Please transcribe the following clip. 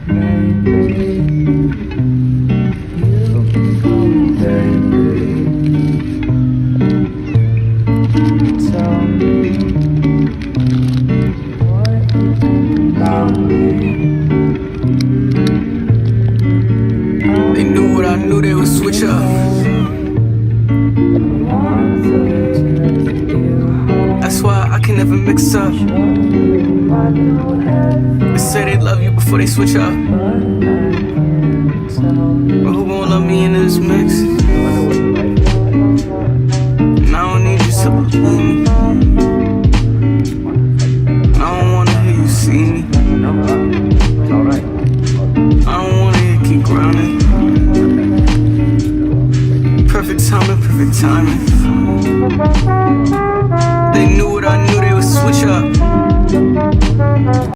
maybe you can call me baby. Tell me what you think about me. They knew what I knew, they would switch up. That's why I can never mix up. They say they love you before they switch up. But who gon' love me in this mix? And I don't need you to believe me. I don't wanna hear you see me. I don't wanna hear you keep grinding. Perfect timing, perfect timing.